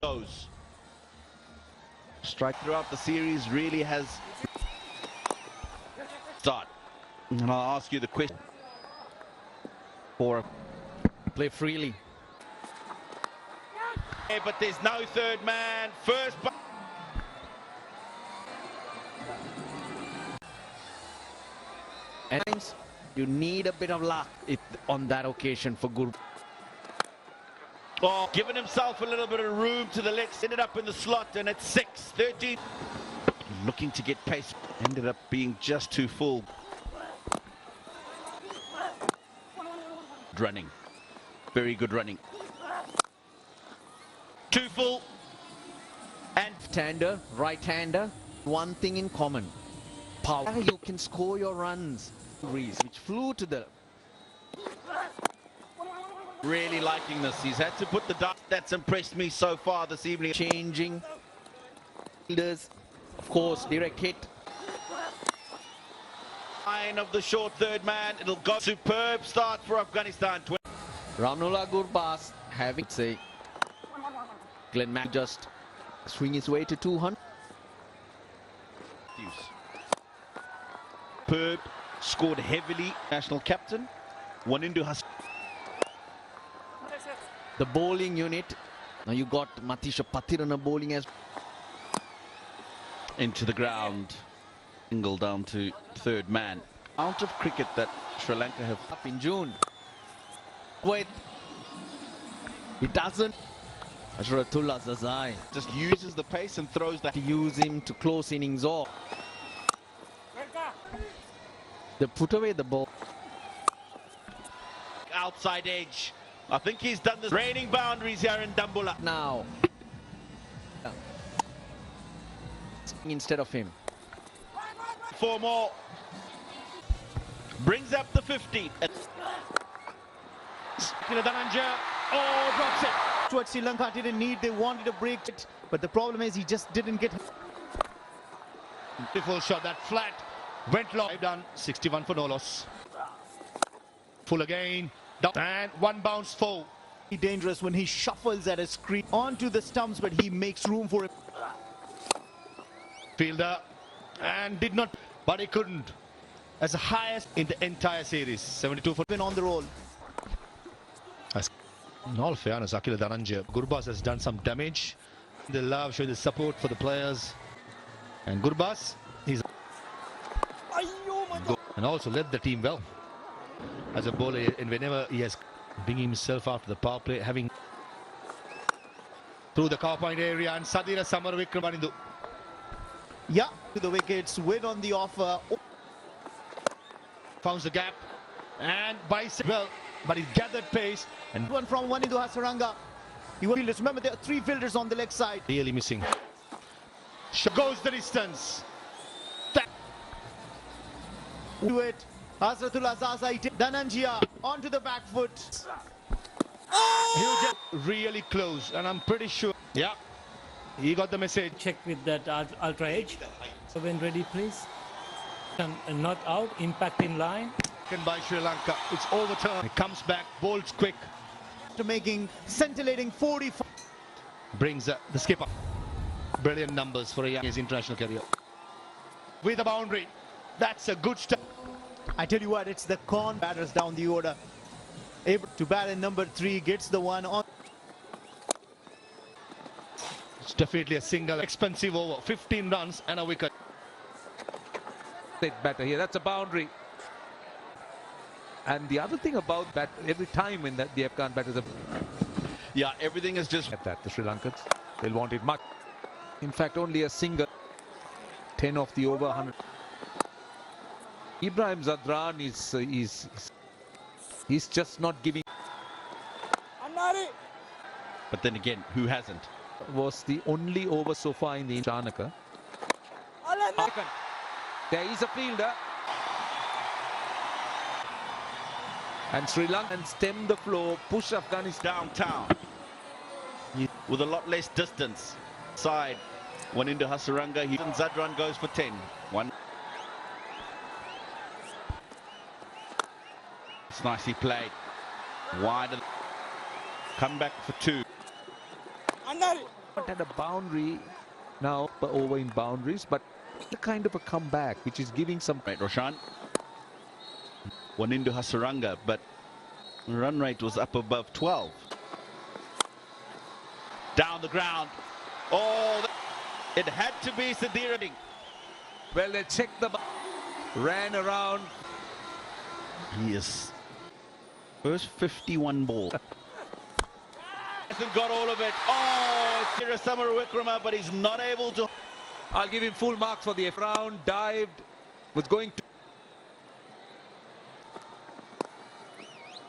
goes. Strike throughout the series really has start. And I'll ask you the question. For play freely. Yeah, but there's no third man. First. At times, you need a bit of luck on that occasion for Guru. Oh, giving himself a little bit of room to the legs. Ended up in the slot, and it's 6-13. Looking to get pace. Ended up being just too full. Running. Very good running. Too full. And Left-hander, right-hander, one thing in common. Power. You can score your runs. Which flew to the... Really liking this. He's had to put the dot. That's impressed me so far this evening. Changing. Fielders, of course, direct hit. Line of the short third man. It'll go. Superb start for Afghanistan. Ramnullah Gurbaz having, say, Glenn Mack just swing his way to 200. Superb. Scored heavily. National captain. One into Hus. The bowling unit. Now you got Matisha Patirana bowling as into the ground. Single down to third man. Out of cricket that Sri Lanka have up in June. Wait. It doesn't. Ashratullah Zazai just uses the pace and throws that. To use him to close innings off. They put away the ball. Outside edge. I think he's done the raining boundaries here in Dambulla. Now. Instead of him. 4 more. Brings up the 50. Oh, drops it. What Sri Lanka didn't need. They wanted to break it. But the problem is he just didn't get. Beautiful shot. That flat went long. Done. 61 for no loss. Full again. And one bounce full. Dangerous when he shuffles at a screen onto the stumps, but he makes room for it. Fielder and did not, but he couldn't. As the highest in the entire series. 72 for on the roll. In all fairness, Akila Dhananjaya, Gurbaz has done some damage. They love showing the support for the players. And Gurbaz, he's and also led the team well as a bowler, and whenever he has bringing himself out to the power play, having through the cover point area, and Sadira Samar Vikramanindhu. Yeah, to the wickets, win on the offer. Found the gap and bicep well, but he gathered pace and one from Wanindu Hasaranga. Remember, there are 3 fielders on the leg side. Really missing. Goes the distance. Do it. Hazratullah Zazai, Dhananjaya onto the back foot. He'll get really close, and I'm pretty sure. Yeah, he got the message. Check with that ultra edge. So when ready, please. And not out. Impact in line. By Sri Lanka, it's overturned. He comes back, bowls quick. To making scintillating 45. Brings the skipper. Brilliant numbers for his international career. With a boundary, that's a good step. I tell you what, it's the con batters down the order. Able to bat in number 3, gets the one on. It's definitely a single, expensive over. 15 runs and a wicket. Better here, that's a boundary. And the other thing about that, every time when the Afghan batters are... Yeah, everything is just... At that, the Sri Lankans, they'll want it much. In fact, only a single. 10 of the over 100. Ibrahim Zadran he's just not giving. But then again, who hasn't? Was the only over so far in the Chanaka. There is a fielder. And Sri Lanka can stem the flow, push Afghanistan downtown. With a lot less distance. Side. One into Hasaranga. Zadran goes for 10. One. It's nicely played. Wide. Come back for 2. Had a boundary now over in boundaries, but a kind of a comeback which is giving some. Right, Roshan. One into Hasaranga, but run rate was up above 12. Down the ground. Oh, it had to be Sudhir. Well, they checked the ran around. He is first 51 ball. Hasn't got all of it. Oh, it's Summer Wickrama, but he's not able to. I'll give him full marks for the round. Dived, was going to.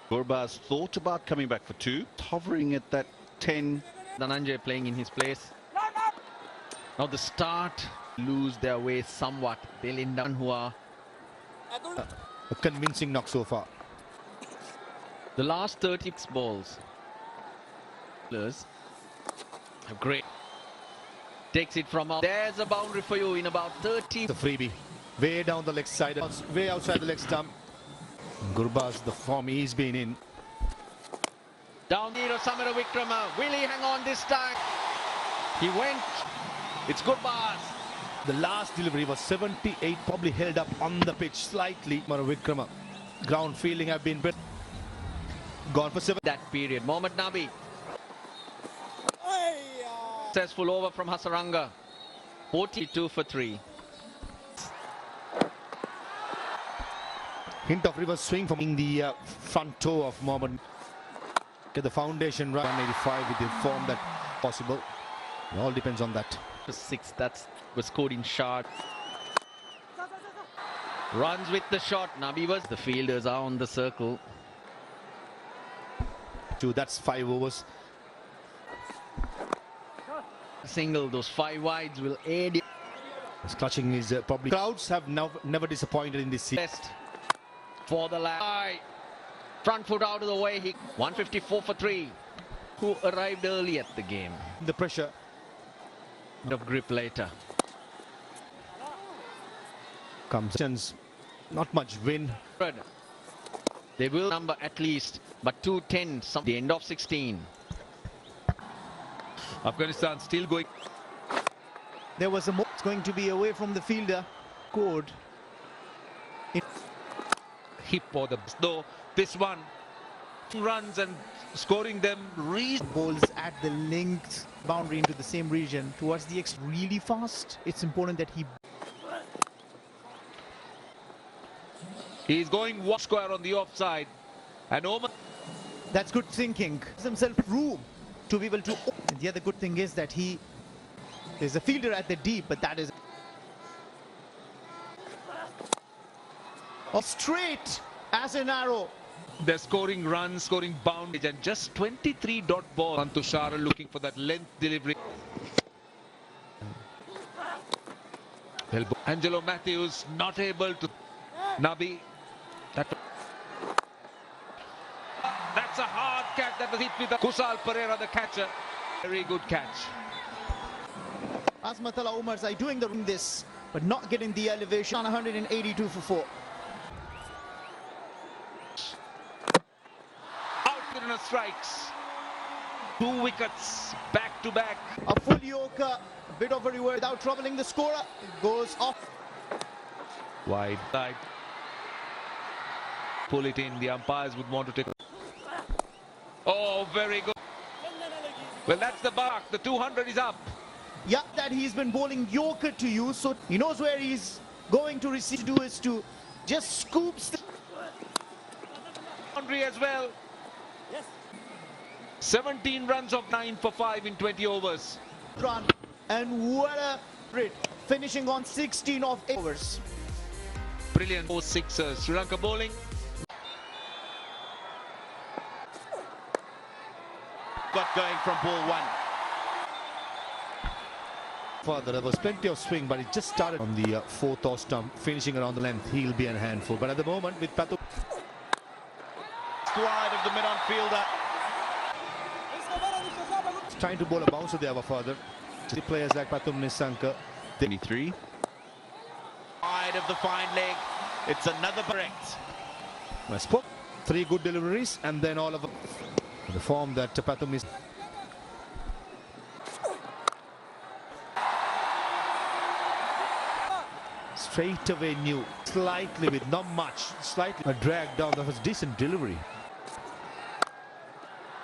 Gurbaz thought about coming back for 2, hovering at that 10. Dhananjay playing in his place. Now the start lose their way somewhat. Belinda who are A convincing knock so far. the last 36 balls. Great. Takes it from out. There's a boundary for you in about 30. The freebie. Way down the leg side. Way outside the leg stump. Gurbaz, the form he's been in. Down here, Samira Wickrama. Will he hang on this time? He went. It's Gurbaz. The last delivery was 78, probably held up on the pitch slightly. Mara Wickrama. Ground fielding have been gone for 7. That period. Mohammad Nabi. Successful over from Hasaranga. 42 for 3. Hint of reverse swing from the front toe of Mohammad. Get the foundation run 185 with the form that possible. It all depends on that. 6, that was scored in shot. Runs with the shot. Nabi was. The fielders are on the circle. That's 5 overs. Single, those 5 wides will aid. His clutching is probably. Crowds have never disappointed in this season. Best for the lad. Front foot out of the way. He 154 for 3. Who arrived early at the game. The pressure. Of grip later. Comes. Not much win. They will number at least, but 210. The end of 16. Afghanistan still going. There was a it's going to be away from the fielder. Scored. Hip or the though this one runs and scoring them Balls at the linked boundary into the same region towards the X really fast. It's important that he's going one square on the offside, and Oman. that's good thinking. Gives himself room to be able to. And the other good thing is that there's a fielder at the deep, but that is straight as an arrow. They're scoring runs, scoring boundaries, and just 23 dot ball. Tushar looking for that length delivery. Angelo Matthews not able to. Nabi. That's a hard catch that was hit with the Kusal Pereira, the catcher. Very good catch. Asmatullah Umarzai doing this, but not getting the elevation. On 182 for 4. Out strikes. 2 wickets back to back. A full Yorker, a bit of a reward without troubling the scorer. It goes off. Wide side. Pull it in. The umpires would want to take. Oh, very good. Well, that's the mark. The 200 is up. Yeah, that he's been bowling Yorker to you, so he knows where he's going to receive. To do is to just scoops the boundary as well. Yes. 17 runs of 9 for 5 in 20 overs. Run, and what a rate, finishing on 16 of 8 overs. Brilliant. 4 sixers. Sri Lanka bowling. Got going from ball 1. Further, there was plenty of swing, but it just started on the 4th off stump, finishing around the length. He'll be a handful, but at the moment with Pathum. Wide of the mid-on fielder. Trying to bowl a bouncer there further. The players like Pathum Nissanka. 23. Wide of the fine leg. It's another correct. Nice put. 3 good deliveries, and then all of the form that Pathum is. straight away knew, slightly with not much, slightly a drag down. That was decent delivery.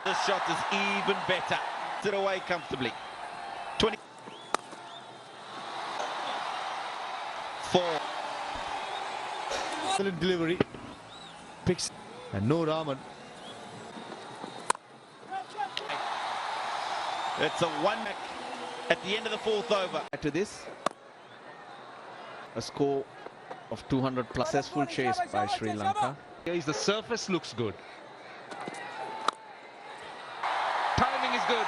The shot is even better. It away comfortably. 24. Excellent delivery. Picks and no Raman. It's a one at the end of the fourth over. To this, a score of 200 plus. Successful chase by Sri Lanka. Here the surface looks good. Timing is good.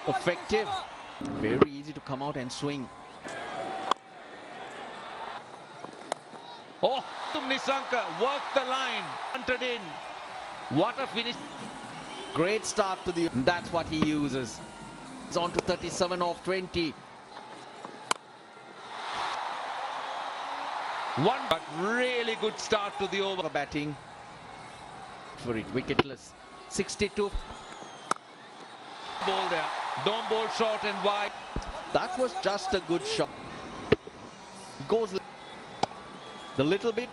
Effective. Very easy to come out and swing. Oh, Nisanka worked the line, hunted in. What a finish. Great start to the... That's what he uses. He's on to 37 off 20. One but really good start to the over. Batting for it, wicketless. 62. Ball there. Don't bowl short and wide. That was just a good shot. Goes the little bit.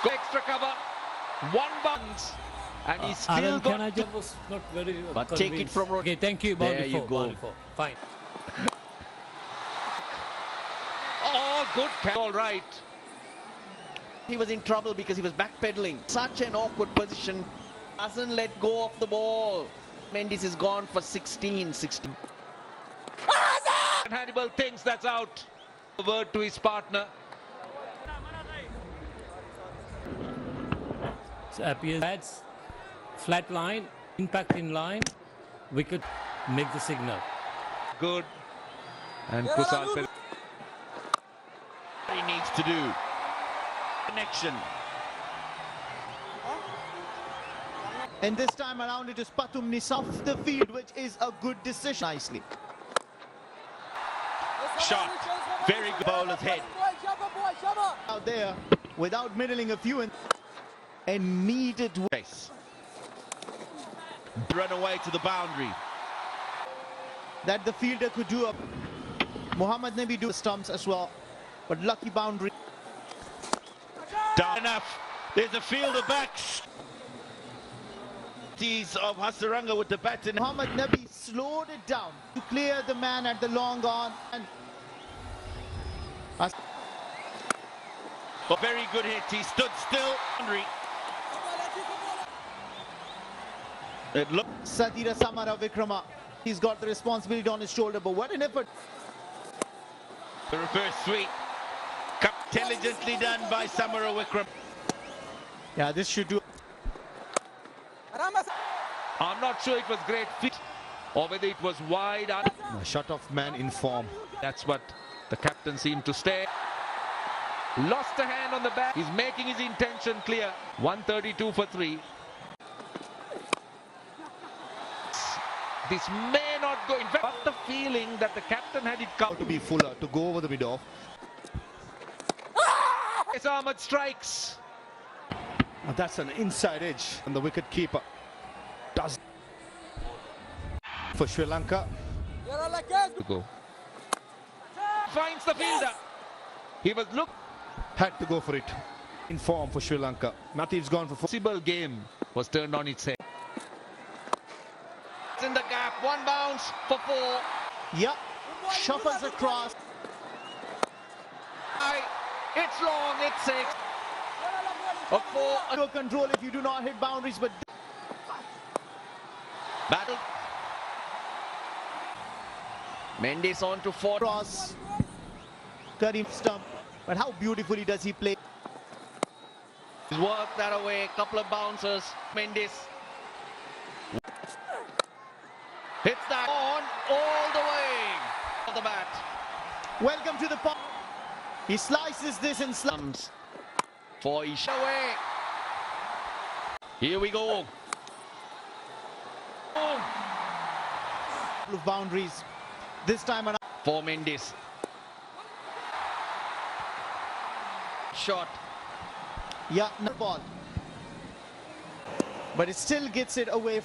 Go extra cover. One bounce. And he's still got... That was not very But take it from... Okay, thank you. There you go. Fine. Oh, good catch. All right. He was in trouble because he was backpedaling. Such an awkward position. Doesn't let go of the ball. Mendes is gone for 16. And Hannibal thinks that's out. A word to his partner. So appears bats, flat line, impact in line. We could make the signal. Good. And Kusal. He needs to do. Connection. And this time around it is Pathum Nisa off the field, which is a good decision. Nicely. Shot. Very good bowler's head. Out there without middling a few and needed Base. Run away to the boundary. that the fielder could do. Mohammad Nabi do the stumps as well, but lucky boundary. Down enough. There's a fielder back. Of Hasaranga with the bat in. Mohammad Nabi slowed it down to clear the man at the long on. And a very good hit. He stood still. It looked. Sadira Samara Vikrama, he's got the responsibility on his shoulder, but what an effort. The reverse sweep. Intelligently done by Samara Wickrama. Yeah, this should do. I'm not sure it was great fit or whether it was wide. A shut off man in form. That's what the captain seemed to stay. Lost a hand on the bat. He's making his intention clear. 132 for 3. This may not go. In fact, got the feeling that the captain had it covered. To be fuller, to go over the mid off. Yes, Ahmed strikes. That's an inside edge, and the wicket keeper does for Sri Lanka. To go. Finds the fielder. He was Had to go for it. In form for Sri Lanka. Matthew's gone for possible game was turned on its head. It's in the gap. One bounce for 4. Yeah, shuffles across. It's long. It's 6. A 4. Your control if you do not hit boundaries, but Battle. Mendes on to 4. cross. Karim stump. But how beautifully does he play? He's worked that away. Couple of bouncers. Mendes hits that on all the way of the bat. Welcome to the park. He slices this and Slums for Isha away. Here we go. of boundaries this time around. For Mendes. Shot. Yeah, no ball. But it still gets it away.